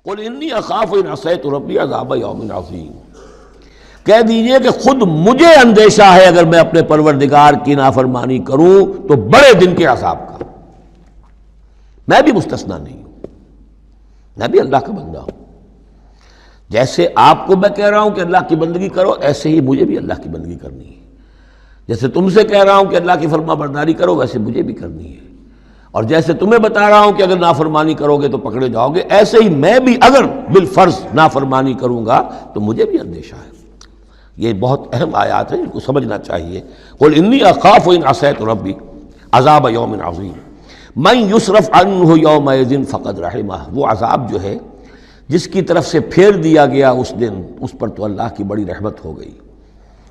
قل انی اخاف ان عصیت ربی عذاب یوم عظیم، کہہ دیجئے کہ خود مجھے اندیشہ ہے اگر میں اپنے پروردگار کی نافرمانی کروں تو بڑے دن کے عذاب کا۔ میں بھی مستثنیٰ نہیں ہوں، میں بھی اللہ کا بندہ ہوں۔ جیسے آپ کو میں کہہ رہا ہوں کہ اللہ کی بندگی کرو، ایسے ہی مجھے بھی اللہ کی بندگی کرنی ہے۔ جیسے تم سے کہہ رہا ہوں کہ اللہ کی فرما برداری کرو، ویسے مجھے بھی کرنی ہے۔ اور جیسے تمہیں بتا رہا ہوں کہ اگر نافرمانی کرو گے تو پکڑے جاؤ گے، ایسے ہی میں بھی اگر بالفرض نافرمانی کروں گا تو مجھے بھی اندیشہ ہے۔ یہ بہت اہم آیات ہیں، ان کو سمجھنا چاہیے۔ قل انی اخاف ان عصیت ربی عذاب یوم عظیم من یصرف عنہ یومئذ فقد رحمہ، وہ عذاب جو ہے جس کی طرف سے پھیر دیا گیا اس دن، اس پر تو اللہ کی بڑی رحمت ہو گئی۔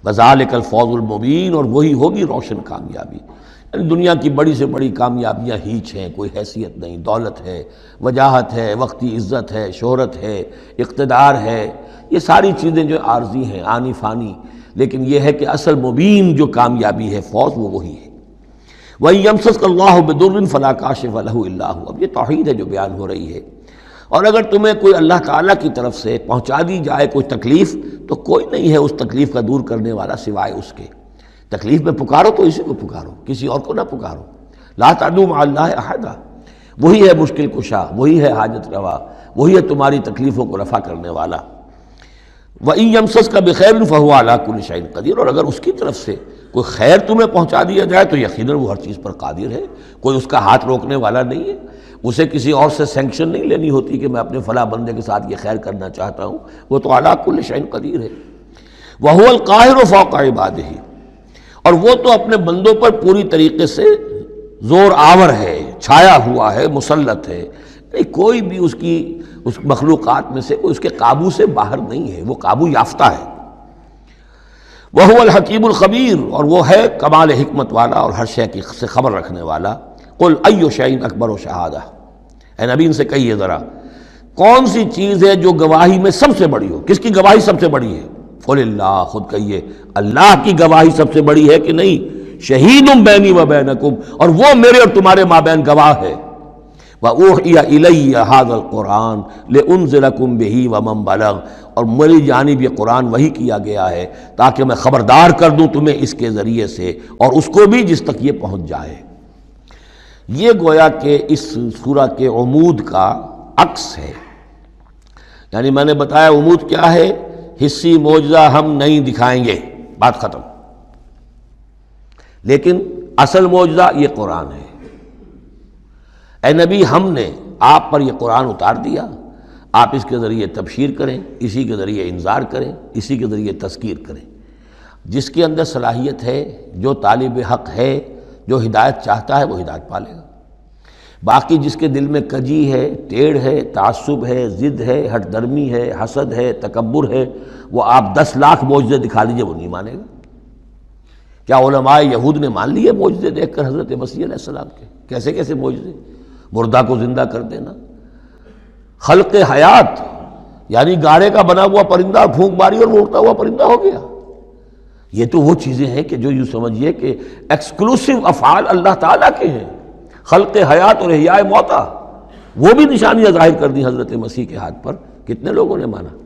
وذالک الفوز المبین، اور وہی ہوگی روشن کامیابی۔ یعنی دنیا کی بڑی سے بڑی کامیابیاں ہیچ ہیں، کوئی حیثیت نہیں، دولت ہے، وجاہت ہے، وقتی عزت ہے، شہرت ہے، اقتدار ہے، یہ ساری چیزیں جو عارضی ہیں، آنی فانی، لیکن یہ ہے کہ اصل مبین جو کامیابی ہے، فوز، وہ وہی ہے۔ وَإِن يَمْسَسْكَ اللَّهُ بِضُرٍّ فَلَا كَاشِفَ لَهُ إِلَّا هُوَ، اب یہ توحید ہے جو بیان ہو رہی ہے۔ اور اگر تمہیں کوئی اللہ تعالیٰ کی طرف سے پہنچا دی جائے کوئی تکلیف، تو کوئی نہیں ہے اس تکلیف کا دور کرنے والا سوائے اس کے۔ تکلیف میں پکارو تو اسی کو پکارو، کسی اور کو نہ پکارو۔ لا تدعوا مع اللہ احدا، وہی ہے مشکل کشا، وہی ہے حاجت روا، وہی ہے تمہاری تکلیفوں کو رفع کرنے والا۔ وَإِن يَمْسَسْكَ بِخَيْرٍ فَهُوَ عَلَىٰ كُلِّ شَيْءٍ قَدِيرٌ، اور اگر اس کی طرف سے کوئی خیر تمہیں پہنچا دیا جائے تو یقیناً وہ ہر چیز پر قادر ہے، کوئی اس کا ہاتھ روکنے والا نہیں ہے۔ اسے کسی اور سے سینکشن نہیں لینی ہوتی کہ میں اپنے فلاں بندے کے ساتھ یہ خیر کرنا چاہتا ہوں، وہ تو عَلَىٰ كُلِّ شَيْءٍ قدیر ہے۔ وَهُوَ الْقَاهِرُ فَوْقَ عِبَادِهِ، اور وہ تو اپنے بندوں پر پوری طریقے سے زور آور ہے، چھایا ہوا ہے، مسلط ہے، کوئی بھی اس مخلوقات میں سے کوئی اس کے قابو سے باہر نہیں ہے، وہ قابو یافتہ ہے۔ وَهُوَ الْحَكِيمُ الْخَبِيرُ، اور وہ ہے کمال حکمت والا اور ہر شے کی سے خبر رکھنے والا۔ قُلْ أَيُّ شَيْءٍ أَكْبَرُ شَهَادَةٍ، اے نبی ان سے کہیے ذرا کون سی چیز ہے جو گواہی میں سب سے بڑی ہو؟ کس کی گواہی سب سے بڑی ہے؟ قُلِ اللَّهُ، خود کہیے اللہ کی گواہی سب سے بڑی ہے کہ نہیں؟ شہید بینی و بینکم، اور وہ میرے اور تمہارے مابین گواہ ہے۔ وَأُوحِیَ إِلَیَّ هَذَا الْقُرْآنُ لِأُنذِرَکُم بِهِ وَمَن بَلَغَ، اور میری جانب یہ قرآن وحی کیا گیا ہے تاکہ میں خبردار کر دوں تمہیں اس کے ذریعے سے، اور اس کو بھی جس تک یہ پہنچ جائے۔ یہ گویا کہ اس سورہ کے عمود کا عکس ہے۔ یعنی میں نے بتایا عمود کیا ہے، حصی معجزہ ہم نہیں دکھائیں گے، بات ختم۔ لیکن اصل معجزہ یہ قرآن ہے۔ اے نبی، ہم نے آپ پر یہ قرآن اتار دیا، آپ اس کے ذریعے تبشیر کریں، اسی کے ذریعے انذار کریں، اسی کے ذریعے تذکیر کریں۔ جس کے اندر صلاحیت ہے، جو طالب حق ہے، جو ہدایت چاہتا ہے، وہ ہدایت پالے گا۔ باقی جس کے دل میں کجی ہے، ٹیڑھ ہے، تعصب ہے، ضد ہے، ہٹ درمی ہے، حسد ہے، تکبر ہے، وہ آپ 10 لاکھ معجزے دکھا لیجئے، وہ نہیں مانے گا۔ کیا علماء یہود نے مان لیے معجزے دیکھ کر حضرت مسیح علیہ السلام کے؟ کیسے کیسے معجزے؟ مردہ کو زندہ کر دینا، خلق حیات، یعنی گاڑے کا بنا ہوا پرندہ پھونک ماری اور وہ اڑتا ہوا پرندہ ہو گیا۔ یہ تو وہ چیزیں ہیں کہ جو یوں سمجھیے کہ ایکسکلوسیو افعال اللہ تعالیٰ کے ہیں، خلق حیات اور احیاء موتا، وہ بھی نشانیاں ظاہر کر دی حضرت مسیح کے ہاتھ پر۔ کتنے لوگوں نے مانا؟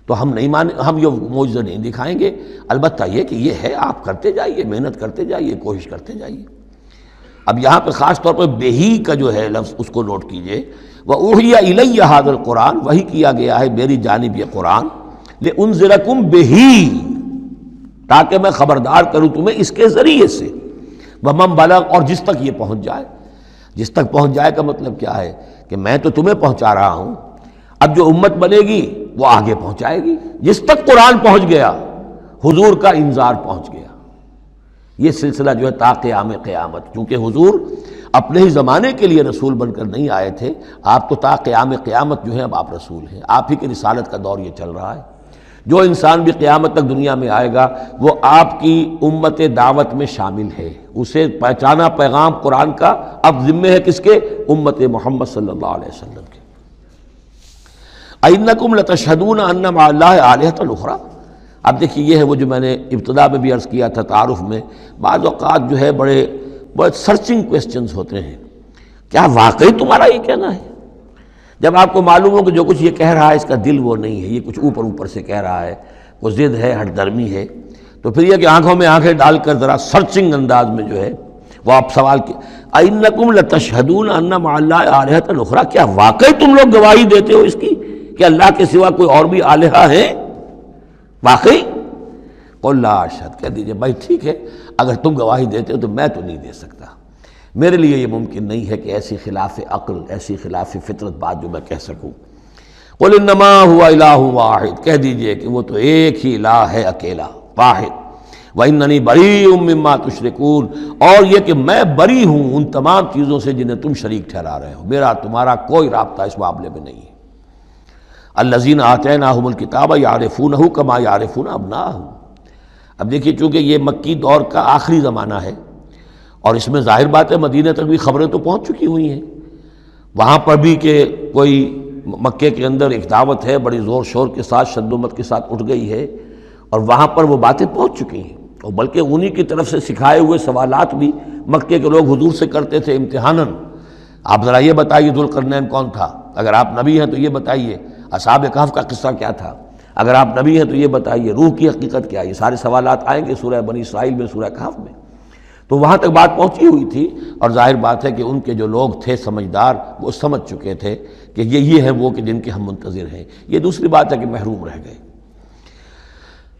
تو ہم نہیں مانے، ہم یہ معجزہ نہیں دکھائیں گے۔ البتہ یہ کہ یہ ہے، آپ کرتے جائیے، محنت کرتے جائیے، کوشش کرتے جائیے۔ اب یہاں پہ خاص طور پر بہی کا جو ہے لفظ، اس کو نوٹ کیجئے۔ وَأُوحِیَ إِلَیَّ هَذَا الْقُرْآنُ، وحی کیا گیا ہے میری جانب یہ قرآن، لِأُنذِرَکُم بِهِ، تاکہ میں خبردار کروں تمہیں اس کے ذریعے سے، وَمَن بَلَغَ، اور جس تک یہ پہنچ جائے۔ جس تک پہنچ جائے کا مطلب کیا ہے کہ میں تو تمہیں پہنچا رہا ہوں، اب جو امت بنے گی وہ آگے پہنچائے گی۔ جس تک قرآن پہنچ گیا، حضور کا انذار پہنچ گیا۔ یہ سلسلہ جو ہے تا قیام قیامت، کیونکہ حضور اپنے ہی زمانے کے لیے رسول بن کر نہیں آئے تھے، آپ تو تا قیام قیامت جو ہے اب آپ رسول ہیں، آپ ہی کی رسالت کا دور یہ چل رہا ہے۔ جو انسان بھی قیامت تک دنیا میں آئے گا وہ آپ کی امت دعوت میں شامل ہے، اسے پہچانا پیغام قرآن کا اب ذمہ ہے کس کے؟ امت محمد صلی اللہ علیہ وسلم کے۔ اَإِنَّكُمْ لَتَشْهَدُونَ أَنَّ مَعَ اللَّهِ آلِهَةً أُخْرَىٰ، اب دیکھیے یہ ہے وہ جو میں نے ابتدا میں بھی عرض کیا تھا تعارف میں، بعض اوقات جو ہے بڑے سرچنگ کویسچنز ہوتے ہیں۔ کیا واقعی تمہارا یہ کہنا ہے؟ جب آپ کو معلوم ہو کہ جو کچھ یہ کہہ رہا ہے اس کا دل وہ نہیں ہے، یہ کچھ اوپر اوپر سے کہہ رہا ہے، وہ ضد ہے، ہٹ درمی ہے، تو پھر یہ کہ آنکھوں میں آنکھیں ڈال کر ذرا سرچنگ انداز میں جو ہے وہ آپ سوال کی اِنَّکُمْ لَتَشْهَدُونَ أَنَّ مَعَ اللَّهِ آلِهَةً أُخْرَىٰ، کیا واقعی تم لوگ گواہی دیتے ہو اس کی کہ اللہ کے سوا کوئی اور بھی آلہہ ہیں؟ واقعی؟ قُلْ لَا أَشْهَدُ، کہہ دیجئے بھائی ٹھیک ہے، اگر تم گواہی دیتے ہو تو میں تو نہیں دے سکتا، میرے لیے یہ ممکن نہیں ہے کہ ایسی خلاف عقل، ایسی خلاف فطرت بات جو میں کہہ سکوں۔ قُلْ إِنَّمَا هُوَ إِلَٰهٌ وَاحِدٌ، کہہ دیجئے کہ وہ تو ایک ہی الہ ہے، اکیلا، واحد۔ وَإِنَّنِي بَرِيءٌ مِّمَّا تُشْرِكُونَ، اور یہ کہ میں بری ہوں ان تمام چیزوں سے جنہیں تم شریک ٹھہرا رہے ہو، میرا تمہارا کوئی رابطہ اس معاملے میں نہیں ہے۔ الَّذِينَ آتَيْنَاهُمُ الْكِتَابَ يَعْرِفُونَهُ كَمَا يَعْرِفُونَ أَبْنَاءَهُمْ۔ اب دیکھیے چونکہ یہ مکی دور کا آخری زمانہ ہے اور اس میں ظاہر بات ہے مدینہ تک بھی خبریں تو پہنچ چکی ہوئی ہیں، وہاں پر بھی کہ کوئی مکے کے اندر ایک دعوت ہے بڑی زور شور کے ساتھ، شدومت کے ساتھ اٹھ گئی ہے، اور وہاں پر وہ باتیں پہنچ چکی ہیں، اور بلکہ انہی کی طرف سے سکھائے ہوئے سوالات بھی مکے کے لوگ حضور سے کرتے تھے امتحاناً۔ آپ ذرا یہ بتائیے ذوالقرنین کون تھا، اگر آپ نبی ہیں تو یہ بتائیے، اصحاب کہف کا قصہ کیا تھا، اگر آپ نبی ہیں تو یہ بتائیے، روح کی حقیقت کیا ہے، یہ سارے سوالات آئیں گے سورہ بنی اسرائیل میں، سورہ کہف میں۔ تو وہاں تک بات پہنچی ہوئی تھی، اور ظاہر بات ہے کہ ان کے جو لوگ تھے سمجھدار وہ سمجھ چکے تھے کہ یہ ہے وہ کہ جن کے ہم منتظر ہیں۔ یہ دوسری بات ہے کہ محروم رہ گئے۔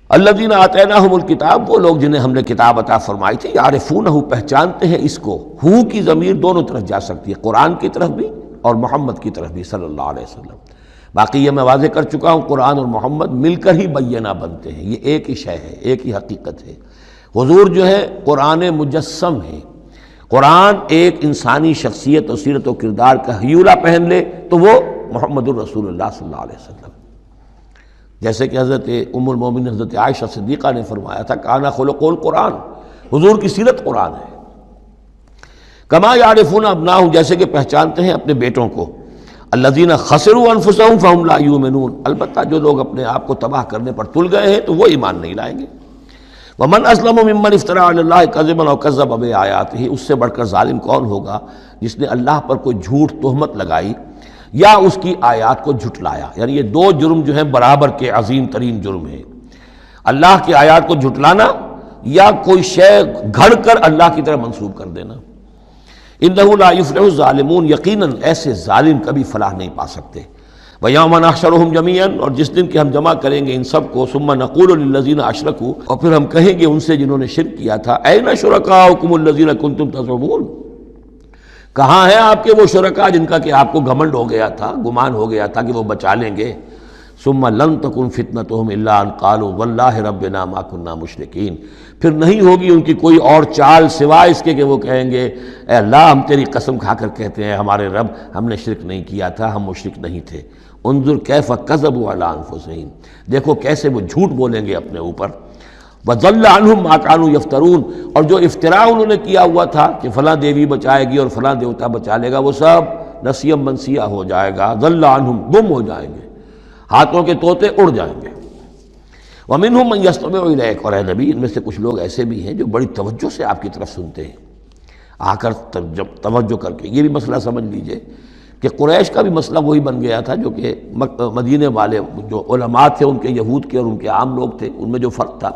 الذین آتیناہم الکتاب، وہ لوگ جنہیں ہم نے کتاب عطا فرمائی تھی، یعرفونہ، پہچانتے ہیں اس کو، ہو کی ضمیر دونوں طرف جا سکتی ہے، قرآن کی طرف بھی اور محمد کی طرف بھی صلی اللہ علیہ وسلم۔ باقی یہ میں واضح کر چکا ہوں، قرآن اور محمد مل کر ہی بینہ بنتے ہیں، یہ ایک ہی شے ہے، ایک ہی حقیقت ہے۔ حضور جو ہے قرآن مجسم ہے، قرآن ایک انسانی شخصیت اور سیرت و کردار کا ہیولہ پہن لے تو وہ محمد الرسول اللہ صلی اللہ علیہ وسلم، جیسے کہ حضرت ام المومنین حضرت عائشہ صدیقہ نے فرمایا تھا کانا خلق القرآن، حضور کی سیرت قرآن ہے۔ کما یعرفون ابناہم، جیسے کہ پہچانتے ہیں اپنے بیٹوں کو۔ الذین خسروا انفسہم فہم لا یؤمنون، البتہ جو لوگ اپنے آپ کو تباہ کرنے پر تل گئے ہیں تو وہ ایمان نہیں لائیں گے۔ ومن اسلم ممن افترى علی اللہ کذبا او کذب بآیاتہ، اس سے بڑھ کر ظالم کون ہوگا جس نے اللہ پر کوئی جھوٹ تہمت لگائی یا اس کی آیات کو جھٹلایا۔ یعنی یہ دو جرم جو ہیں برابر کے عظیم ترین جرم ہیں، اللہ کی آیات کو جھٹلانا یا کوئی شے گھڑ کر اللہ کی طرف منسوب کر دینا۔ انہ لا یفلح الظالمون، یقیناً ایسے ظالم کبھی فلاح نہیں پا سکتے۔ وَيَوْمَ نَحْشُرُهُمْ جَمِيعًا، اور جس دن کہ ہم جمع کریں گے ان سب کو، ثُمَّ نَقُولُ لِلَّذِينَ أَشْرَكُوا، اور پھر ہم کہیں گے ان سے جنہوں نے شرک کیا تھا، أَيْنَ شُرَكَاؤُكُمُ الَّذِينَ كُنتُمْ تَزْعُمُونَ، کہاں ہیں آپ کے وہ شرکاء جن کا کہ آپ کو گھمنڈ ہو گیا تھا، گمان ہو گیا تھا کہ وہ بچا لیں گے۔ ثُمَّ لَن تَكُنْ فِتْنَتُهُمْ إِلَّا أَن قَالُوا وَاللَّهِ رَبِّنَا مَا كُنَّا مُشْرِكِينَ، پھر نہیں ہوگی ان کی کوئی اور چال سوائے اس کے کہ وہ کہیں گے اے اللہ ہم تیری قسم کھا کر کہتے ہیں ہمارے رب ہم نے شرک نہیں کیا تھا، ہم مشرک نہیں تھے۔ انظر کیف کذبوا علی انفسہم، دیکھو کیسے وہ جھوٹ بولیں گے اپنے اوپر۔ وضل عنہم ما کانوا یفترون، اور جو افتراء انہوں نے کیا ہوا تھا کہ فلاں دیوی بچائے گی اور فلاں دیوتا بچا لے گا، وہ سب نسیم منسیہ ہو جائے گا، ضل عنہم، گم ہو جائیں گے، ہاتھوں کے طوطے اڑ جائیں گے۔ ومنہم من یستمع الیک، اور اے نبی ان میں سے کچھ لوگ ایسے بھی ہیں جو بڑی توجہ سے آپ کی طرف سنتے ہیں، آ کر جب توجہ کر کے۔ یہ بھی مسئلہ سمجھ لیجئے کہ قریش کا بھی مسئلہ وہی بن گیا تھا جو کہ مدینے والے جو علماء تھے ان کے، یہود کے اور ان کے عام لوگ تھے، ان میں جو فرق تھا،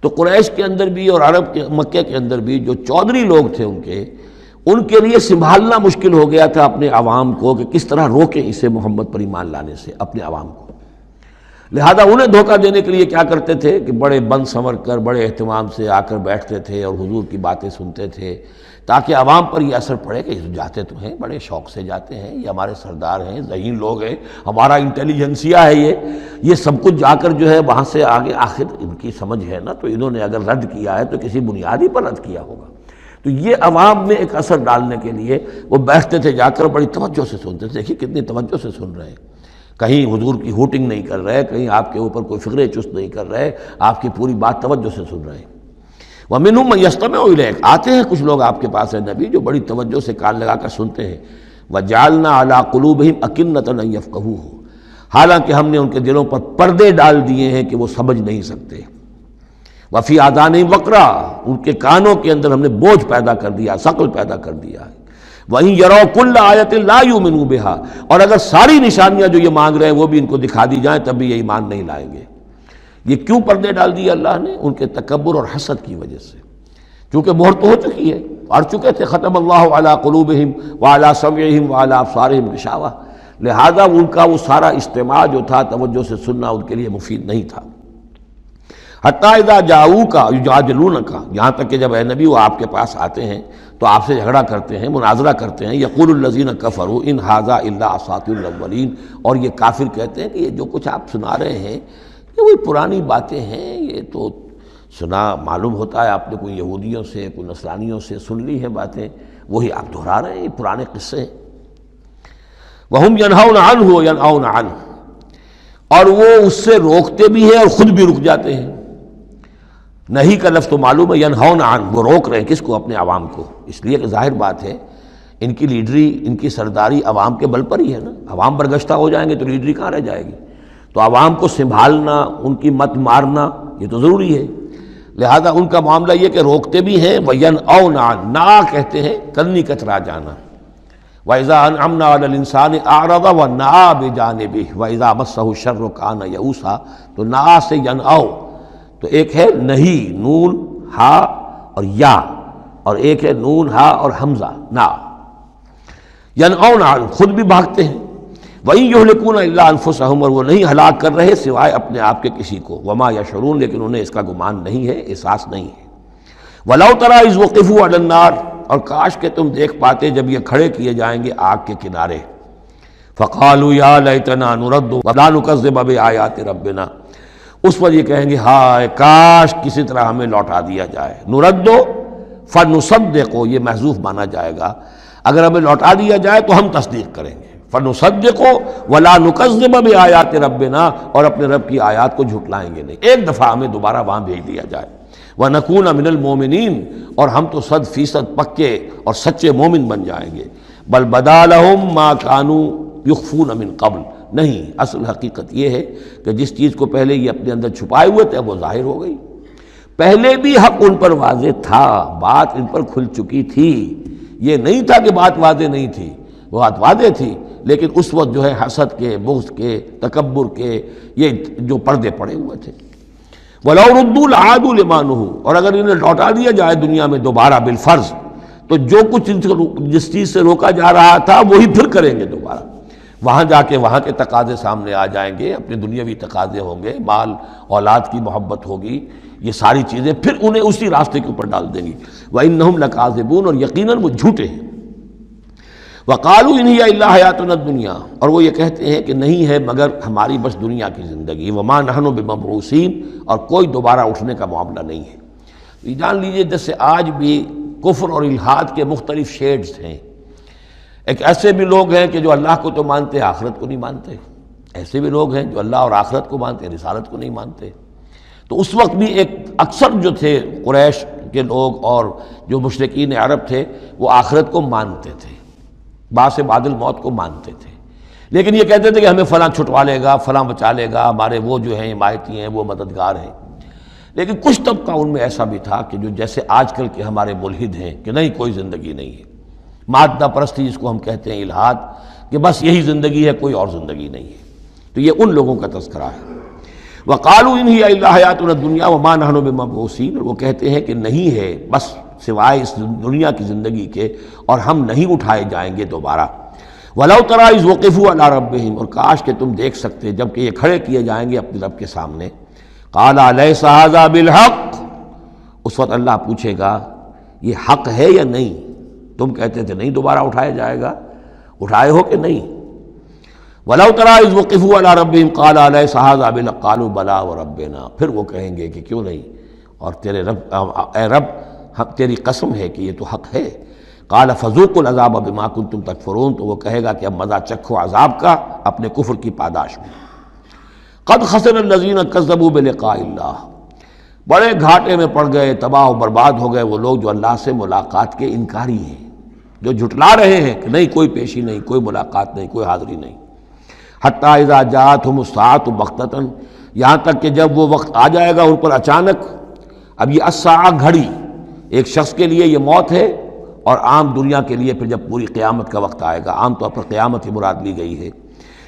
تو قریش کے اندر بھی اور عرب کے مکے کے اندر بھی جو چودھری لوگ تھے ان کے لیے سنبھالنا مشکل ہو گیا تھا اپنے عوام کو کہ کس طرح روکیں اسے محمد پر ایمان لانے سے اپنے عوام کو۔ لہذا انہیں دھوکہ دینے کے لیے کیا کرتے تھے کہ بڑے بند سنور کر بڑے اہتمام سے آ کر بیٹھتے تھے اور حضور کی باتیں سنتے تھے، تاکہ عوام پر یہ اثر پڑے کہ جاتے تو ہیں، بڑے شوق سے جاتے ہیں، یہ ہمارے سردار ہیں، ذہین لوگ ہیں، ہمارا انٹیلیجنسیا ہے، یہ سب کچھ جا کر جو ہے وہاں سے آگے آخر ان کی سمجھ ہے نا، تو انہوں نے اگر رد کیا ہے تو کسی بنیادی پر رد کیا ہوگا۔ تو یہ عوام میں ایک اثر ڈالنے کے لیے وہ بیٹھتے تھے جا کر، بڑی توجہ سے سنتے تھے، دیکھیے کتنی توجہ سے سن رہے ہیں، کہیں حضور کی ہوٹنگ نہیں کر رہے، کہیں آپ کے اوپر کوئی فکر چست نہیں کر رہے، آپ کی پوری بات توجہ سے سن رہے ہیں۔ وَمِنْهُمْ مَن يَسْتَمِعُ إِلَيْكَ، آتے ہیں کچھ لوگ آپ کے پاس ہے نبی جو بڑی توجہ سے کان لگا کر سنتے ہیں۔ وَجَعَلْنَا عَلَىٰ قُلُوبِهِمْ أَكِنَّةً أَن يَفْقَهُوهُ، حالانکہ ہم نے ان کے دلوں پر پردے ڈال دیے ہیں کہ وہ سمجھ نہیں سکتے۔ وَفِي آذَانِهِمْ وَقْرًا، ان کے کانوں کے اندر ہم نے بوجھ پیدا کر دیا، ثقل پیدا کر دیا ہے۔ وہیں یرو کل آیت لا یؤمنوا بہا، اور اگر ساری نشانیاں جو یہ مانگ رہے ہیں وہ بھی ان کو دکھا دی جائیں تب بھی یہ ایمان نہیں لائیں گے۔ یہ کیوں پردے ڈال دیے اللہ نے؟ ان کے تکبر اور حسد کی وجہ سے، چونکہ مہر تو ہو چکی ہے، پڑ چکے تھے ختم اللہ علی قلوبہم وعلی سمعہم وعلی ابصارہم غشاوہ، لہذا ان کا وہ سارا اجتماع جو تھا توجہ سے سننا ان کے لیے مفید نہیں تھا۔ حتیٰ اذا جاؤوک یجادلونک، یہاں تک کہ جب اے نبی وہ آپ کے پاس آتے ہیں تو آپ سے جھگڑا کرتے ہیں، مناظرہ کرتے ہیں، یقول الذین کفروا ان ھذا الا اساطیر الاولین، اور یہ کافر کہتے ہیں کہ یہ جو کچھ آپ سنا رہے ہیں یہ وہی پرانی باتیں ہیں، یہ تو سنا معلوم ہوتا ہے آپ نے کوئی یہودیوں سے کوئی نصرانیوں سے سن لی ہے باتیں، وہی آپ دہرا رہے ہیں، یہ پرانے قصے ہیں۔ وَهُمْ يَنْهَوْنَ عَنْهُ وَيَنْأَوْنَ عَنْهُ، اور وہ اس سے روکتے بھی ہیں اور خود بھی رک جاتے ہیں۔ نہیں کا لفظ تو معلوم ہے، ینہون عن، وہ روک رہے ہیں کس کو؟ اپنے عوام کو، اس لیے کہ ظاہر بات ہے ان کی لیڈری، ان کی سرداری عوام کے بل پر ہی ہے نا، عوام برگشتہ ہو جائیں گے تو لیڈری کہاں رہ جائے گی؟ تو عوام کو سنبھالنا، ان کی مت مارنا یہ تو ضروری ہے، لہذا ان کا معاملہ یہ کہ روکتے بھی ہیں۔ وَيَنْأَوْنَ عَنْ، نا کہتے ہیں کنی کترا جانا، وَإِذَا أَنْعَمْنَا عَلَى الْإِنسَانِ أَعْرَضَ وَنَأَىٰ بِجَانِبِهِ وَإِذَا مَسَّهُ الشَّرُّ كَانَ يَئُوسًا، تو نا سے ینأو، تو ایک ہے نہیں، نون ہا اور یا، اور ایک ہے نون ہا اور حمزہ نا، ینأون عن، خود بھی بھاگتے ہیں۔ وَإِن يُهْلِكُونَ إِلَّا أَنفُسَهُمْ، اور وہ نہیں ہلاک کر رہے سوائے اپنے آپ کے کسی کو، وَمَا يَشْعُرُونَ، لیکن انہیں اس کا گمان نہیں ہے، احساس نہیں ہے۔ وَلَوْ تَرَىٰ إِذْ وُقِفُوا عَلَى النَّارِ، اور کاش کہ تم دیکھ پاتے جب یہ کھڑے کیے جائیں گے آگ کے کنارے، فَقَالُوا يَا لَيْتَنَا نُرَدُّ وَلَا نُكَذِّبَ بِآيَاتِ رَبِّنَا، اس پر یہ کہیں گے ہائے کاش کسی طرح ہمیں لوٹا دیا جائے، نُرَدُّ فَنُصَدِّقُ، یہ محذوف مانا جائے گا، اگر ہمیں لوٹا دیا جائے تو ہم تصدیق کریں گے، فَنُصَدِّقُ وَلَا نُكَذِّبَ بِآيَاتِ رَبِّنَا، اور اپنے رب کی آیات کو جھٹلائیں گے نہیں، ایک دفعہ ہمیں دوبارہ وہاں بھیج دیا جائے۔ وَنَكُونَ مِنَ الْمُؤْمِنِينَ، اور ہم تو 100% پکے اور سچے مومن بن جائیں گے۔ بل بدا لهم ما كانوا يخفون من قبل، نہیں، اصل حقیقت یہ ہے کہ جس چیز کو پہلے یہ اپنے اندر چھپائے ہوئے تھے وہ ظاہر ہو گئی، پہلے بھی حق ان پر واضح تھا، بات ان پر کھل چکی تھی، یہ نہیں تھا کہ بات واضح نہیں تھی، وہ بات واضح تھی، لیکن اس وقت جو ہے حسد کے، بغض کے، تکبر کے یہ جو پردے پڑے ہوئے تھے۔ وَلَوْ رُدُّوا لَعَادُوا لِمَا نُهُوا، اور اگر انہیں لوٹا دیا جائے دنیا میں دوبارہ بالفرض، تو جو کچھ جس چیز سے روکا جا رہا تھا وہی پھر کریں گے دوبارہ، وہاں جا کے وہاں کے تقاضے سامنے آ جائیں گے، اپنے دنیاوی تقاضے ہوں گے، مال اولاد کی محبت ہوگی، یہ ساری چیزیں پھر انہیں اسی راستے کے اوپر ڈال دیں گی۔ وَإِنَّهُمْ لَكَاذِبُونَ، اور یقیناً وہ جھوٹے ہیں۔ وَقَالُوا إِنْ هِيَ إِلَّا حَيَاتُنَا الدُّنْيَا، اور وہ یہ کہتے ہیں کہ نہیں ہے مگر ہماری بس دنیا کی زندگی، وَمَا نَحْنُ بِمَبْعُوثِينَ، اور کوئی دوبارہ اٹھنے کا معاملہ نہیں ہے۔ یہ جان لیجئے جیسے آج بھی کفر اور الحاد کے مختلف شیڈز ہیں، ایک ایسے بھی لوگ ہیں کہ جو اللہ کو تو مانتے ہیں آخرت کو نہیں مانتے، ایسے بھی لوگ ہیں جو اللہ اور آخرت کو مانتے ہیں رسالت کو نہیں مانتے۔ تو اس وقت بھی ایک اکثر جو تھے قریش کے لوگ اور جو مشرکین عرب تھے وہ آخرت کو مانتے تھے، بعث بعد الموت کو مانتے تھے، لیکن یہ کہتے تھے کہ ہمیں فلاں چھٹوا لے گا، فلاں بچا لے گا، ہمارے وہ جو ہیں حمایتی ہیں، وہ مددگار ہیں۔ لیکن کچھ طبقہ ان میں ایسا بھی تھا کہ جو جیسے آج کل کے ہمارے ملحد ہیں کہ نہیں کوئی زندگی نہیں ہے، مادہ پرستی جس کو ہم کہتے ہیں الحاد، کہ بس یہی زندگی ہے، کوئی اور زندگی نہیں ہے۔ تو یہ ان لوگوں کا تذکرہ ہے۔ وَقَالُوا إِنْ هِيَ إِلَّا حَيَاتُنَا الدُّنْيَا وَمَا نَحْنُ بِمَبْعُوثِينَ، وہ کہتے ہیں کہ نہیں ہے بس سوائے اس دنیا کی زندگی کے، اور ہم نہیں اٹھائے جائیں گے دوبارہ۔ وَلَوْ تَرَىٰ إِذْ وُقِفُوا عَلَىٰ رَبِّهِمْ، اور کاش کہ تم دیکھ سکتے جب کہ یہ کھڑے کیے جائیں گے اپنے رب کے سامنے، قَالَ أَلَيْسَ هَٰذَا بِالْحَقِّ، اس وقت اللہ پوچھے گا یہ حق ہے یا نہیں؟ تم کہتے تھے نہیں دوبارہ اٹھایا جائے گا، اٹھائے ہو کہ نہیں؟ وَلَوْ تَرَىٰ إِذْ وُقِفُوا عَلَىٰ رَبِّهِمْ قَالَ أَلَيْسَ هَٰذَا بِالْحَقِّ قَالُوا بَلَىٰ وَرَبِّنَا، پھر وہ کہیں گے کہ کیوں نہیں، اور تیرے رب، اے رب تیری قسم ہے کہ یہ تو حق ہے۔ قال فذوقوا العذاب بما کنتم تکفرون، تو وہ کہے گا کہ اب مزہ چکھو عذاب کا اپنے کفر کی پاداش میں۔ قد خسر الذین کذبوا بلقاء اللہ، بڑے گھاٹے میں پڑ گئے، تباہ و برباد ہو گئے وہ لوگ جو اللہ سے ملاقات کے انکاری ہیں، جو جھٹلا رہے ہیں کہ نہیں کوئی پیشی نہیں، کوئی ملاقات نہیں، کوئی حاضری نہیں۔ حتی اذا جاءتہم الساعۃ بغتۃ، یہاں تک کہ جب وہ وقت آ جائے گا ان پر اچانک۔ اب یہ الساعہ گھڑی، ایک شخص کے لیے یہ موت ہے اور عام دنیا کے لیے پھر جب پوری قیامت کا وقت آئے گا، عام طور پر قیامت ہی مراد لی گئی ہے،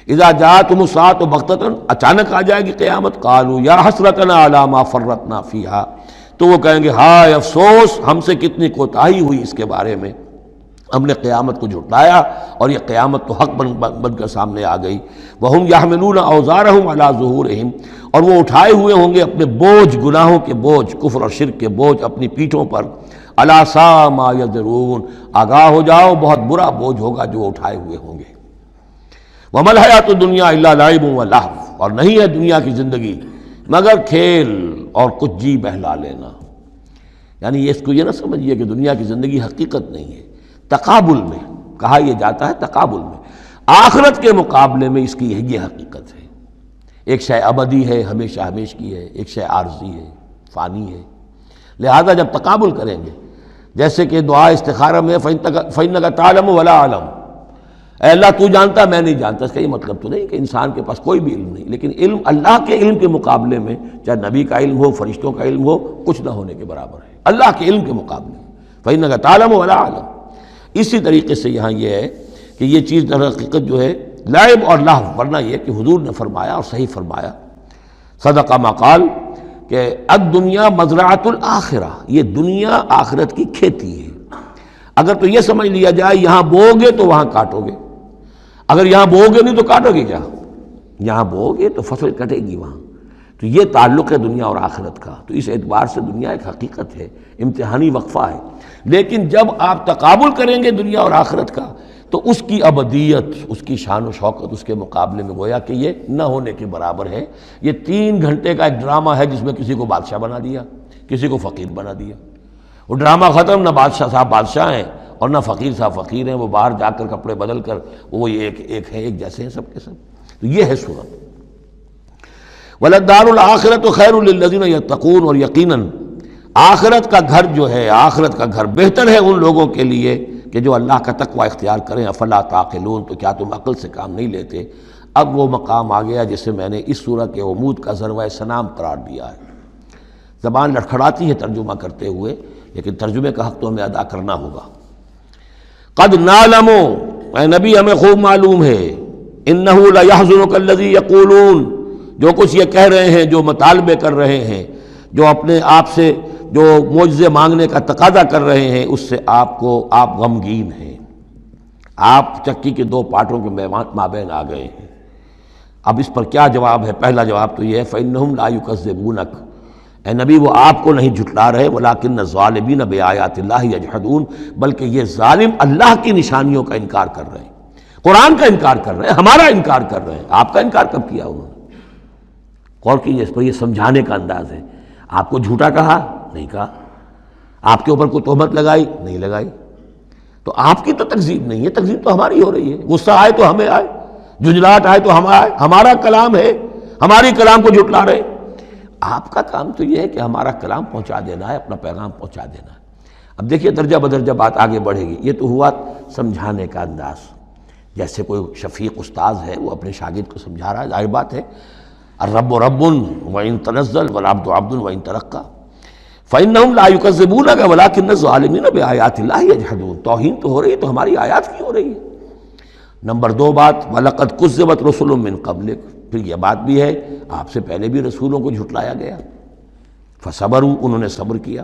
اذا جاءتهم الساعة بغتة، اچانک آ جائے گی قیامت، قالوا یا حسرتنا علی ما فرطنا فیہا، تو وہ کہیں گے ہائے افسوس ہم سے کتنی کوتاہی ہوئی اس کے بارے میں، ہم نے قیامت کو جھٹلایا اور یہ قیامت تو حق بن کر سامنے آ گئی۔ وَهُمْ يَحْمِلُونَ أَوْزَارَهُمْ عَلَى ظُهُورِهِمْ، اور وہ اٹھائے ہوئے ہوں گے اپنے بوجھ، گناہوں کے بوجھ، کفر اور شرک کے بوجھ اپنی پیٹھوں پر، عَلَىٰ سَاءَ مَا يَزِرُونَ، آگاہ ہو جاؤ بہت برا بوجھ ہوگا جو وہ اٹھائے ہوئے ہوں گے۔ وَمَا الْحَيَاةُ الدُّنْيَا إِلَّا لَعِبٌ وَلَهْوٌ، اور نہیں ہے دنیا کی زندگی مگر کھیل اور کچھ جی بہلا لینا۔ یعنی اس کو یہ نہ سمجھیے کہ دنیا کی زندگی حقیقت نہیں ہے، تقابل میں کہا یہ جاتا ہے، تقابل میں آخرت کے مقابلے میں اس کی یہ حقیقت ہے۔ ایک شے ابدی ہے، ہمیشہ ہمیش کی ہے، ایک شے عارضی ہے، فانی ہے۔ لہذا جب تقابل کریں گے، جیسے کہ دعا استخارہ میں فَإِنَّكَ تَعْلَمُ وَلَا أَعْلَمُ، اے اللہ تو جانتا میں نہیں جانتا، اس کا یہ مطلب تو نہیں کہ انسان کے پاس کوئی بھی علم نہیں، لیکن علم اللہ کے علم کے مقابلے میں، چاہے نبی کا علم ہو، فرشتوں کا علم ہو، کچھ نہ ہونے کے برابر ہے اللہ کے علم کے مقابلے میں۔ فَإِنَّكَ تَعْلَمُ وَلَا أَعْلَمُ۔ اسی طریقے سے یہاں یہ ہے کہ یہ چیز در حقیقت جو ہے لعب اور لہو، ورنہ یہ کہ حضور نے فرمایا اور صحیح فرمایا، صدق ما قال، کہ الدنیا مزرعۃ الآخرہ، یہ دنیا آخرت کی کھیتی ہے۔ اگر تو یہ سمجھ لیا جائے یہاں بو گے تو وہاں کاٹو گے، اگر یہاں بو گے نہیں تو کاٹو گے کیا؟ یہاں بو گے تو فصل کٹے گی وہاں۔ تو یہ تعلق ہے دنیا اور آخرت کا، تو اس اعتبار سے دنیا ایک حقیقت ہے، امتحانی وقفہ ہے، لیکن جب آپ تقابل کریں گے دنیا اور آخرت کا تو اس کی ابدیت، اس کی شان و شوکت اس کے مقابلے میں گویا کہ یہ نہ ہونے کے برابر ہے۔ یہ 3 گھنٹے کا ایک ڈرامہ ہے جس میں کسی کو بادشاہ بنا دیا، کسی کو فقیر بنا دیا، وہ ڈرامہ ختم، نہ بادشاہ صاحب بادشاہ ہیں اور نہ فقیر صاحب فقیر ہیں، وہ باہر جا کر کپڑے بدل کر وہ ایک ہے، ایک جیسے ہیں سب کے سب۔ تو یہ ہے صورت۔ وَلَلدَّارُ الْآخِرَةُ خَيْرٌ لِلَّذِينَ يَتَّقُونَ، اور یقیناً آخرت کا گھر جو ہے، آخرت کا گھر بہتر ہے ان لوگوں کے لیے کہ جو اللہ کا تقوی اختیار کریں۔ افلا تعقلون، تو کیا تم عقل سے کام نہیں لیتے؟ اب وہ مقام آ گیا جسے میں نے اس سورہ کے عمود کا ذروۂ سنام قرار دیا ہے۔ زبان لڑکھڑاتی ہے ترجمہ کرتے ہوئے، لیکن ترجمے کا حق تو ہمیں ادا کرنا ہوگا۔ قد نعلم، اے نبی ہمیں خوب معلوم ہے، انہ لیحزنک الذی یقولون، جو کچھ یہ کہہ رہے ہیں، جو مطالبے کر رہے ہیں، جو اپنے آپ سے جو معجزے مانگنے کا تقاضا کر رہے ہیں، اس سے آپ غمگین ہیں، آپ چکی کے 2 پارٹوں کے مابین آ گئے ہیں۔ اب اس پر کیا جواب ہے؟ پہلا جواب تو یہ ہے فإنہم لا یکذبونک، اے نبی وہ آپ کو نہیں جھٹلا رہے، ولکن الظالمین بآیات اللہ یجحدون، بلکہ یہ ظالم اللہ کی نشانیوں کا انکار کر رہے ہیں، قرآن کا انکار کر رہے ہیں، ہمارا انکار کر رہے ہیں۔ آپ کا انکار کب کیا انہوں نے؟ غور کیجیے، اس پر یہ سمجھانے کا انداز ہے۔ آپ کو جھوٹا کہا؟ نہیں کہا۔ آپ کے اوپر کوئی تہمت لگائی؟ نہیں لگائی۔ تو آپ کی تو تکذیب نہیں ہے، تکذیب تو ہماری ہو رہی ہے۔ غصہ آئے تو ہمیں آئے، جھنجھلاہٹ آئے تو ہمیں آئے، ہمارا کلام ہے، ہماری کلام کو جھٹلا رہے۔ آپ کا کام تو یہ ہے کہ ہمارا کلام پہنچا دینا ہے، اپنا پیغام پہنچا دینا ہے۔ اب دیکھیے درجہ بدرجہ بات آگے بڑھے گی۔ یہ تو ہوا سمجھانے کا انداز، جیسے کوئی شفیق استاذ ہے وہ اپنے شاگرد کو سمجھا رہا ہے، ظاہر بات ہے الرب رب وإن تنزل والعبد عبد وإن ترقى فإنهم لا يكذبونك ولكن الظالمين بآيات الله يجحدون۔ توہین تو ہو رہی ہے، تو ہماری آیات کی ہو رہی ہے۔ نمبر 2 بات وَلَقَدْ كُذِّبَتْ رُسُلٌ مِّن قَبْلِكَ، پھر یہ بات بھی ہے آپ سے پہلے بھی رسولوں کو جھٹلایا گیا، فصبروا، انہوں نے صبر کیا،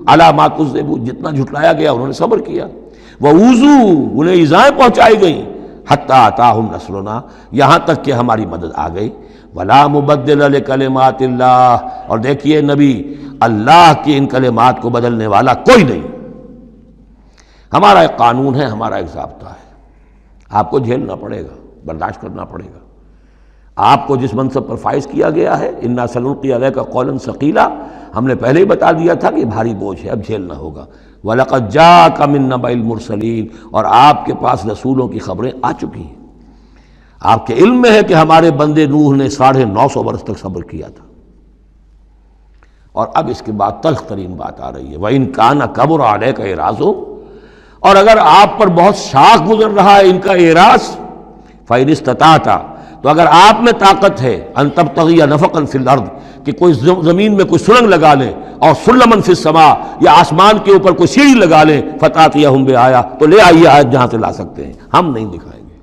عَلَىٰ مَا كُذِّبُوا، جتنا جھٹلایا گیا انہوں نے صبر کیا، وَأُوذُوا، انہیں ایذائیں پہنچائی گئیں، حَتَّىٰ أَتَاهُمْ نَصْرُنَا، یہاں تک کہ ہماری مدد آ گئی، وَلَا مُبَدِّلَ لِكَلِمَاتِ اللَّهِ، اور دیکھیے نبی اللہ کی ان کلمات کو بدلنے والا کوئی نہیں۔ ہمارا ایک قانون ہے، ہمارا ایک ضابطہ ہے، آپ کو جھیلنا پڑے گا، برداشت کرنا پڑے گا۔ آپ کو جس منصب پر فائز کیا گیا ہے، اِنَّا سَنُلْقِي عَلَيْكَ قَوْلًا ثَقِيلًا، ہم نے پہلے ہی بتا دیا تھا کہ بھاری بوجھ ہے، اب جھیلنا ہوگا۔ وَلَقَدْ جَاءَكَ مِن نَّبَإِ الْمُرْسَلِينَ، اور آپ کے پاس رسولوں کی خبریں آ چکی ہیں۔ آپ کے علم میں ہے کہ ہمارے بندے نوح نے 950 برس تک صبر کیا تھا، اور اب اس کے بعد تلخ ترین بات آ رہی ہے، وَإِن كَانَ كَبُرَ عَلَيْكَ إِعْرَاضُهُمْ، اور اگر آپ پر بہت شاق گزر رہا ہے ان کا اعراض، فَإِنِ اسْتَطَعْتَ، تو اگر آپ میں طاقت ہے ان تبتغی نفقا فی الارض کہ کوئی زمین میں کوئی سرنگ لگا لیں، اور سلما فی السماء یا آسمان کے اوپر کوئی سیڑھی لگا لیں، فتاتیہم بآیہ تو لے آئیے آیت جہاں سے لا سکتے ہیں، ہم نہیں دکھائیں گے۔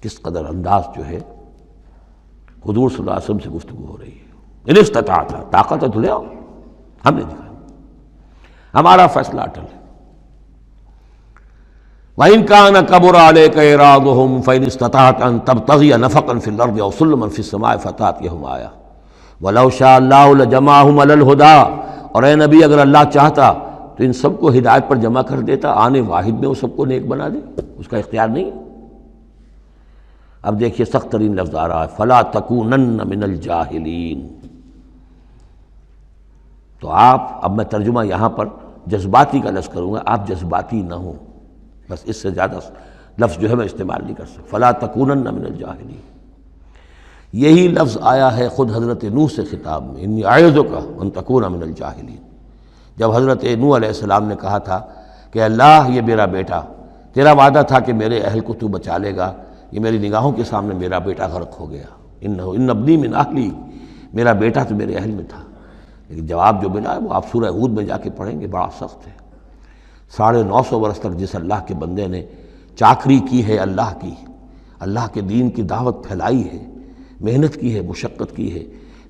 کس قدر انداز جو ہے حضور صلی اللہ علیہ وسلم سے گفتگو ہو رہی ہے۔ ان استطاعت، طاقت ہے تو لے آؤ، ہم نہیں دکھائیں گے، ہمارا فیصلہ اٹل ہے۔ وَإِن كَانَ كَبُرَ عَلَيْكَ إِعْرَاضُهُمْ فَإِنِ اسْتَطَعْتَ أَن تَبْتَغِيَ نَفَقًا فِي الْأَرْضِ أَوْ سُلَّمًا فِي السَّمَاءِ فَتَأْتِيَهُمْ آیَةٌ وَلَوْ شَاءَ اللَّهُ لَجَمَعَهُمْ عَلَى الْهُدَىٰ، اور اے نبی اگر اللہ چاہتا تو ان سب کو ہدایت پر جمع کر دیتا، آنے واحد میں وہ سب کو نیک بنا دے، اس کا اختیار نہیں ہے۔ اب دیکھیے سخت ترین لفظ آ رہا ہے، فَلَا تَكُونَنَّ مِنَ الْجَاهِلِينَ۔ تو آپ، اب میں ترجمہ یہاں پر جذباتی کا لفظ کروں گا، آپ جذباتی نہ ہوں، بس اس سے زیادہ لفظ جو ہے میں استعمال نہیں کر سکتا۔ فَلَا تَكُونَنَّ مِنَ الْجَاهِلِينَ، یہی لفظ آیا ہے خود حضرت نوح سے خطاب میں، اِنِّی أَعِظُكَ أَن تَكُونَ مِنَ الْجَاهِلِينَ۔ جب حضرت نوح علیہ السلام نے کہا تھا کہ اللہ یہ میرا بیٹا، تیرا وعدہ تھا کہ میرے اہل کو تو بچا لے گا، یہ میری نگاہوں کے سامنے میرا بیٹا غرق ہو گیا، إِنَّ ابْنِی مِنْ أَهْلِی، میرا بیٹا تو میرے اہل میں تھا۔ لیکن جواب جو ملا ہے وہ آپ سورہ ہود میں جا کے پڑھیں گے، بڑا سخت ہے۔ 950 برس تک جس اللہ کے بندے نے چاکری کی ہے اللہ کی، اللہ کے دین کی دعوت پھیلائی ہے، محنت کی ہے، مشقت کی ہے،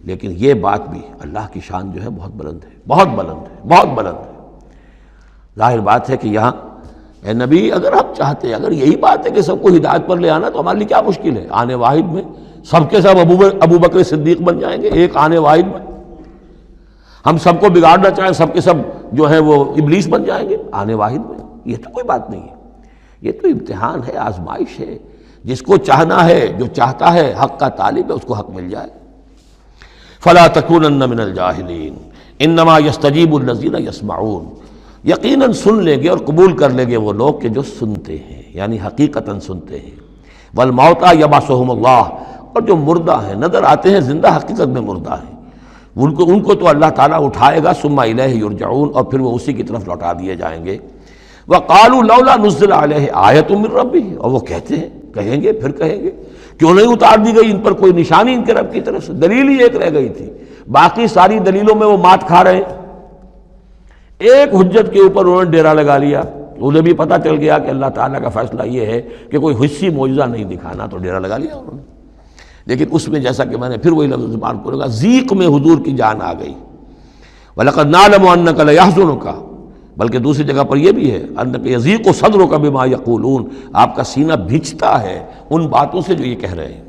لیکن یہ بات بھی اللہ کی شان جو ہے بہت بلند ہے، بہت بلند ہے، بہت بلند ہے۔ ظاہر بات ہے کہ یہاں اے نبی اگر ہم چاہتے ہیں، اگر یہی بات ہے کہ سب کو ہدایت پر لے آنا تو ہمارے لیے کیا مشکل ہے؟ آنے واحد میں سب کے سب ابو بکر صدیق بن جائیں گے، ایک آنے واحد میں۔ ہم سب کو بگاڑنا چاہیں، سب کے سب جو ہیں وہ ابلیس بن جائیں گے آنے واحد میں، یہ تو کوئی بات نہیں ہے، یہ تو امتحان ہے، آزمائش ہے۔ جس کو چاہنا ہے، جو چاہتا ہے، حق کا طالب ہے، اس کو حق مل جائے۔ فَلَا تَكُونَنَّ مِنَ الْجَاهِلِينَ إِنَّمَا يَسْتَجِيبُ الَّذِينَ يَسْمَعُونَ، یقیناً سن لیں گے اور قبول کر لیں گے وہ لوگ کہ جو سنتے ہیں، یعنی حقیقتاً سنتے ہیں۔ وَالْمَوْتَىٰ يَبْعَثُهُمُ اللَّهُ، اور جو مردہ ہیں، نظر آتے ہیں زندہ، حقیقت میں مردہ ہیں، ان کو تو اللہ تعالیٰ اٹھائے گا، ثم الیہ یرجعون، اور پھر وہ اسی کی طرف لوٹا دیے جائیں گے۔ وقالوا لولا نزل علیہ آیۃ من ربہ، اور وہ کہتے ہیں، کہیں گے، پھر کہیں گے کیوں نہیں اتار دی گئی ان پر کوئی نشانی ان کے رب کی طرف سے؟ دلیل ہی ایک رہ گئی تھی، باقی ساری دلیلوں میں وہ مات کھا رہے ہیں، ایک حجت کے اوپر انہوں نے ڈیرا لگا لیا، انہیں بھی پتہ چل گیا کہ اللہ تعالیٰ کا فیصلہ یہ ہے کہ کوئی حسی معجزہ نہیں دکھانا، تو ڈیرا لگا لیا انہوں نے۔ لیکن اس میں جیسا کہ میں نے پھر وہی لفظ زبان کو لگا، ذیق میں حضور کی جان آ گئی۔ وَلَقَدْ نَعْلَمُ أَنَّكَ لَيَحْزُنُكَ، بلکہ دوسری جگہ پر یہ بھی ہے، أَنَّكَ يَضِيقُ صَدْرُكَ بِمَا يَقُولُونَ، آپ کا سینہ بھیجتا ہے ان باتوں سے جو یہ کہہ رہے ہیں۔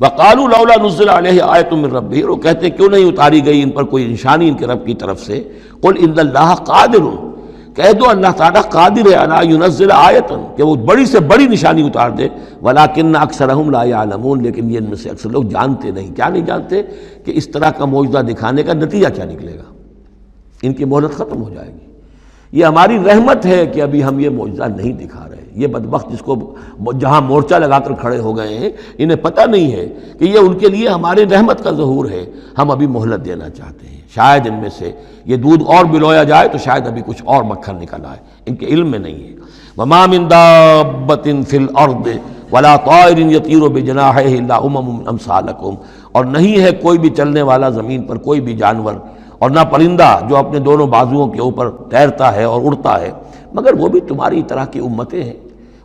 وَقَالُوا لَوْلَا نُزِّلَ عَلَيْهِ آیَةٌ مِّن رَبِّهِ، وہ کہتے ہیں کیوں نہیں اتاری گئی ان پر کوئی نشانی ان کے رب کی طرف سے؟ قُلْ إِنَّ اللَّهَ قَادِرٌ، کہہ دو اللہ تعالیٰ قادر ہے علی ينزل آیۃ، کہ وہ بڑی سے بڑی نشانی اتار دے، ولیکن اکثرہم لا یعلمون، لیکن یہ ان میں سے اکثر لوگ جانتے نہیں۔ کیا نہیں جانتے؟ کہ اس طرح کا معجزہ دکھانے کا نتیجہ کیا نکلے گا، ان کی مہلت ختم ہو جائے گی۔ یہ ہماری رحمت ہے کہ ابھی ہم یہ معجزہ نہیں دکھا رہے۔ یہ بدبخت جس کو جہاں مورچہ لگا کر کھڑے ہو گئے ہیں، انہیں پتہ نہیں ہے کہ یہ ان کے لیے ہمارے رحمت کا ظہور ہے، ہم ابھی مہلت دینا چاہتے ہیں، شاید ان میں سے یہ دودھ اور بلویا جائے تو شاید ابھی کچھ اور مکھن نکل آئے، ان کے علم میں نہیں ہے۔ وَمَا مِن دَابَّةٍ فِي الْأَرْضِ وَلَا طَائِرٍ يَطِيرُ بِجَنَاحَيْهِ إِلَّا أُمَمٌ أَمْثَالُكُمْ، اور نہیں ہے کوئی بھی چلنے والا زمین پر، کوئی بھی جانور اور نہ پرندہ جو اپنے دونوں بازوؤں کے اوپر تیرتا ہے اور اڑتا ہے، مگر وہ بھی تمہاری طرح کی امتیں ہیں،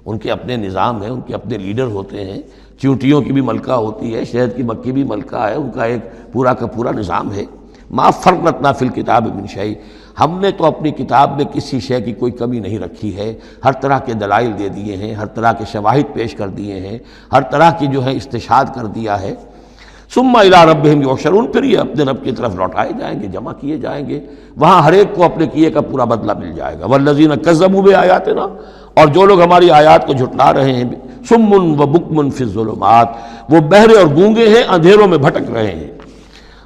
ان کے اپنے نظام ہیں، ان کے اپنے لیڈر ہوتے ہیں، چیونٹیوں کی بھی ملکہ ہوتی ہے، شہد کی مکھی بھی ملکہ ہے، ان کا ایک پورا کا پورا نظام ہے۔ ما فرطنا فی الکتاب من شیء، ہم نے تو اپنی کتاب میں کسی شے کی کوئی کمی نہیں رکھی ہے، ہر طرح کے دلائل دے دیے ہیں، ہر طرح کے شواہد پیش کر دیے ہیں، ہر طرح کی جو ہے استشہاد کر دیا ہے۔ ثم الی ربہم یحشرون، پھر یہ اپنے رب کی طرف لوٹائے جائیں گے، جمع کیے جائیں گے، وہاں ہر ایک کو اپنے کیے کا پورا بدلہ مل جائے گا۔ والذین کذبوا بآیاتنا، اور جو لوگ ہماری آیات کو جھٹلا رہے ہیں، صم و بکم فی الظلمات، وہ بہرے اور گونگے ہیں، اندھیروں میں بھٹک رہے ہیں۔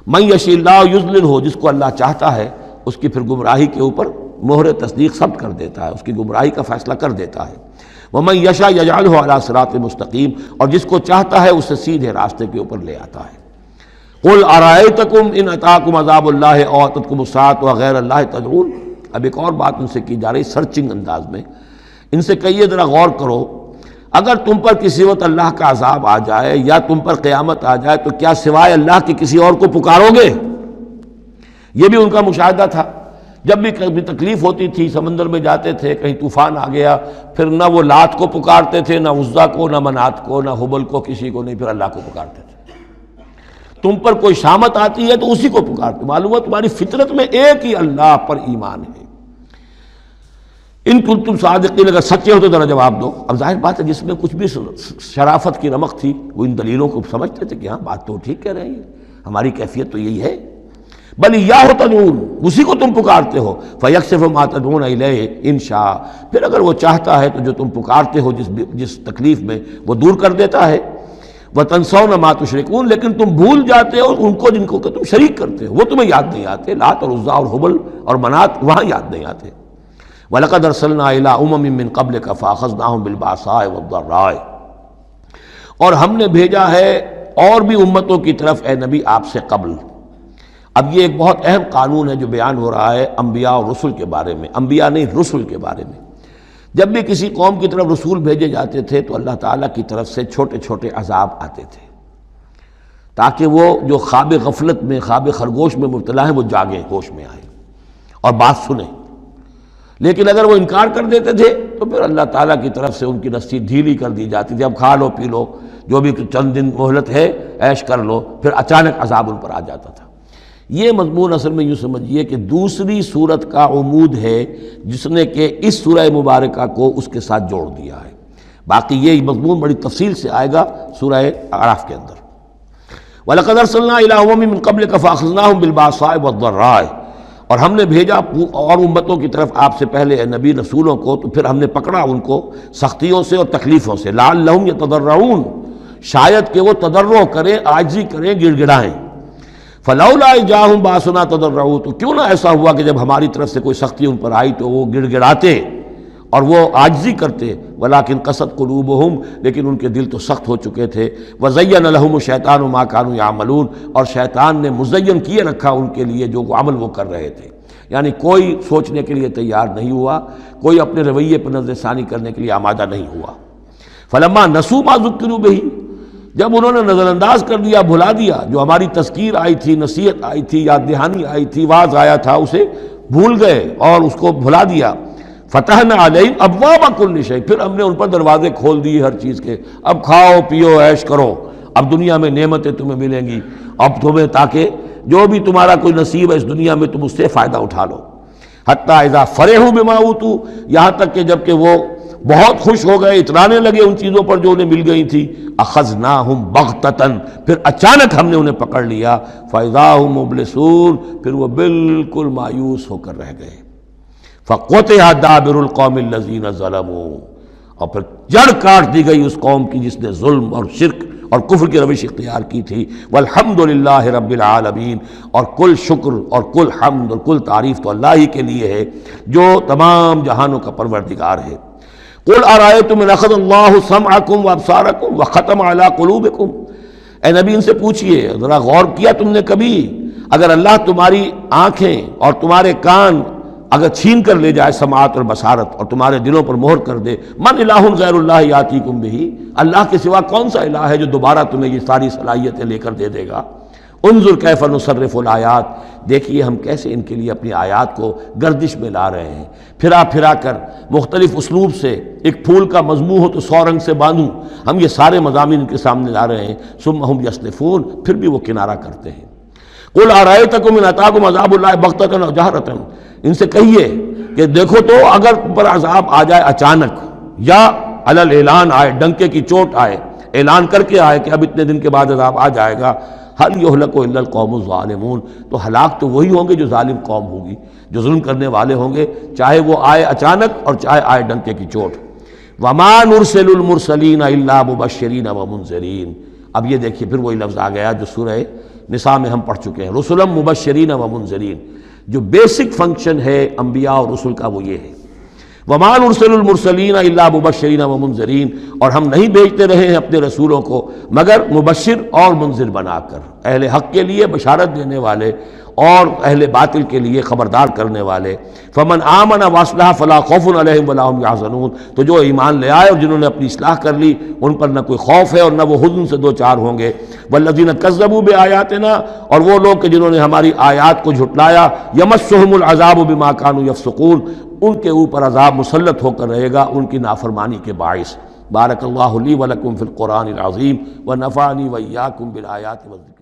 من یشاء اللہ یضللہ، جس کو اللہ چاہتا ہے اس کی پھر گمراہی کے اوپر مہر تصدیق ثبت کر دیتا ہے، اس کی گمراہی کا فیصلہ کر دیتا ہے۔ ومن یشاء یجعلہ علی صراط مستقیم، اور جس کو چاہتا ہے اسے سیدھے راستے کے اوپر لے آتا ہے۔ قل ارأیتکم ان اتاکم عذاب اللہ او اتتکم الساعۃ وغیر اللہ تدعون، اب ایک اور بات ان سے کی جا رہی سرچنگ انداز میں، ان سے کہیے ذرا غور کرو، اگر تم پر کسی وقت اللہ کا عذاب آ جائے یا تم پر قیامت آ جائے تو کیا سوائے اللہ کے کسی اور کو پکارو گے؟ یہ بھی ان کا مشاہدہ تھا، جب بھی کبھی تکلیف ہوتی تھی سمندر میں جاتے تھے، کہیں طوفان آ گیا، پھر نہ وہ لات کو پکارتے تھے، نہ عزا کو، نہ منات کو، نہ حبل کو، کسی کو نہیں، پھر اللہ کو پکارتے تھے۔ تم پر کوئی شامت آتی ہے تو اسی کو پکارتے، معلوم ہے تمہاری فطرت میں ایک ہی اللہ پر ایمان ہے۔ ان کنتم صادقین، اگر سچے ہو تو ذرا جواب دو۔ اب ظاہر بات ہے جس میں کچھ بھی شرافت کی رمق تھی وہ ان دلیلوں کو سمجھتے تھے کہ ہاں بات تو ٹھیک کہہ رہے ہیں، ہماری کیفیت تو یہی ہے۔ بل ایاہ تدعون، اسی کو تم پکارتے ہو، فیکشف ما تدعون الیہ ان شاء، پھر اگر وہ چاہتا ہے تو جو تم پکارتے ہو جس تکلیف میں وہ دور کر دیتا ہے۔ وتنسون ما تشرکون، لیکن تم بھول جاتے ہو ان کو جن کو کہ تم شریک کرتے ہو، وہ تمہیں یاد نہیں آتے، لات اور عزا اور حبل اور منات وہاں یاد نہیں آتے۔ وَلَقَدْ أَرْسَلْنَا إِلَىٰ أُمَمٍ مِّن قَبْلِكَ فَأَخَذْنَاهُمْ بِالْبَأْسَاءِ وَالضَّرَّاءِ، اور ہم نے بھیجا ہے اور بھی امتوں کی طرف اے نبی آپ سے قبل۔ اب یہ ایک بہت اہم قانون ہے جو بیان ہو رہا ہے انبیاء اور رسل کے بارے میں، انبیاء نہیں رسل کے بارے میں۔ جب بھی کسی قوم کی طرف رسول بھیجے جاتے تھے تو اللہ تعالیٰ کی طرف سے چھوٹے چھوٹے عذاب آتے تھے تاکہ وہ جو خواب غفلت میں، خواب خرگوش میں مبتلا ہیں وہ جاگیں، ہوش میں آئیں اور بات سنیں۔ لیکن اگر وہ انکار کر دیتے تھے تو پھر اللہ تعالیٰ کی طرف سے ان کی رسی ڈھیلی کر دی جاتی تھی، اب کھا لو پی لو، جو بھی چند دن مہلت ہے عیش کر لو، پھر اچانک عذاب ان پر آ جاتا تھا۔ یہ مضمون اصل میں یوں سمجھیے کہ دوسری صورت کا عمود ہے جس نے کہ اس سورہ مبارکہ کو اس کے ساتھ جوڑ دیا ہے۔ باقی یہ مضمون بڑی تفصیل سے آئے گا سورہ اعراف کے اندر۔ وَلَقَدْ أَرْسَلْنَا إِلَىٰ أُمَمٍ مِّن قَبْلِكَ فَأَخَذْنَاهُمْ بِالْبَأْسَاءِ وَالضَّرَّاءِ، اور ہم نے بھیجا اور امتوں کی طرف آپ سے پہلے اے نبی رسولوں کو، تو پھر ہم نے پکڑا ان کو سختیوں سے اور تکلیفوں سے، لعلہم یتضرعون، شاید کہ وہ تضرع کریں، عاجزی کریں، گڑ گڑائیں۔ فلولا جاءہم باسنا تضرعوا، تو کیوں نہ ایسا ہوا کہ جب ہماری طرف سے کوئی سختی ان پر آئی تو وہ گڑ گڑاتے اور وہ عاجزی کرتے، ولیکن قست قلوبہم، لیکن ان کے دل تو سخت ہو چکے تھے، وزین لہم الشیطان ما کانوا یعملون، اور شیطان نے مزین کیے رکھا ان کے لیے جو عمل وہ کر رہے تھے، یعنی کوئی سوچنے کے لیے تیار نہیں ہوا، کوئی اپنے رویے پر نظر ثانی کرنے کے لیے آمادہ نہیں ہوا۔ فلما نسوا ما ذکروا بہ، جب انہوں نے نظر انداز کر دیا، بھلا دیا، جو ہماری تذکیر آئی تھی، نصیحت آئی تھی، یاد دہانی آئی تھی، واعظ آیا تھا، اسے بھول گئے اور اس کو بھلا دیا۔ فتحنا علیہم ابواب کل شیء، پھر ہم نے ان پر دروازے کھول دیے ہر چیز کے، اب کھاؤ پیو عیش کرو، اب دنیا میں نعمتیں تمہیں ملیں گی، اب تمہیں تاکہ جو بھی تمہارا کوئی نصیب ہے اس دنیا میں تم اس سے فائدہ اٹھا لو۔ حتی اذا فرحوا بما اوتوا، یہاں تک کہ جب کہ وہ بہت خوش ہو گئے، اترانے لگے ان چیزوں پر جو انہیں مل گئی تھی، اخذناہم بغتۃ، پھر اچانک ہم نے انہیں پکڑ لیا، فاذا ہم مبلسون، پھر وہ بالکل مایوس ہو کر رہ گئے۔ فقطع دابر القوم الذین ظلموا، اور پھر جڑ کاٹ دی گئی اس قوم کی جس نے ظلم اور شرک اور کفر کی روش اختیار کی تھی۔ والحمدللہ رب العالمین، اور کل شکر اور کل حمد اور کل تعریف تو اللہ ہی کے لیے ہے جو تمام جہانوں کا پروردگار ہے۔ قل ارأیتم ان اخذ اللہ سمعکم وابصارکم وختم علی قلوبکم، اے نبی ان سے پوچھئے، ذرا غور کیا تم نے کبھی، اگر اللہ تمہاری آنکھیں اور تمہارے کان اگر چھین کر لے جائے، سماعت اور بصارت، اور تمہارے دلوں پر مہر کر دے، من الہ غیر اللہ یاتیکم بہ، اللہ کے سوا کون سا الہ ہے جو دوبارہ تمہیں یہ ساری صلاحیتیں لے کر دے دے گا۔ انظر کیف نصرف الآیات، دیکھیے ہم کیسے ان کے لیے اپنی آیات کو گردش میں لا رہے ہیں، پھرا پھرا کر مختلف اسلوب سے، ایک پھول کا مضمون ہو تو 100 رنگ سے باندھوں، ہم یہ سارے مضامین ان کے سامنے لا رہے ہیں، ثم ہم یصدفون، پھر بھی وہ کنارہ کرتے ہیں۔ قل ارأیتکم ان اتاکم عذاب اللہ بغتۃ و جہرۃ، ان سے کہیے کہ دیکھو تو اگر تم پر عذاب آ جائے اچانک یا علی الاعلان آئے، ڈنکے کی چوٹ آئے، اعلان کر کے آئے کہ اب اتنے دن کے بعد عذاب آ جائے گا، هل يهلك الا القوم الظالمون، تو ہلاک تو وہی ہوں گے جو ظالم قوم ہوگی، جو ظلم کرنے والے ہوں گے، چاہے وہ آئے اچانک اور چاہے آئے ڈنکے کی چوٹ۔ وما نرسل المرسلین الا مبشرین ومنذرین، اب یہ دیکھیے پھر وہی لفظ آ گیا جو سورہ نساء میں ہم پڑھ چکے ہیں، رسلا مبشرین ومنذرین، جو بیسک فنکشن ہے انبیاء اور رسل کا وہ یہ ہے۔ وما نرسل المرسلین الا مبشرین ومنذرین، اور ہم نہیں بھیجتے رہے ہیں اپنے رسولوں کو مگر مبشر اور منذر بنا کر، اہل حق کے لیے بشارت دینے والے اور اہل باطل کے لیے خبردار کرنے والے۔ فمن آمن واصلح فلا خوف علیہم ولا هم يحزنون، تو جو ایمان لے آئے اور جنہوں نے اپنی اصلاح کر لی ان پر نہ کوئی خوف ہے اور نہ وہ حزن سے دو چار ہوں گے۔ والذین کذبوا بآیاتنا، اور وہ لوگ کہ جنہوں نے ہماری آیات کو جھٹلایا، یمسهم العذاب بما كانوا يفسقون، ان کے اوپر عذاب مسلط ہو کر رہے گا ان کی نافرمانی کے باعث۔ بارک اللہ لی ولکم فی القرآن العظیم ونفعنی وإیاکم بالآیات والذکر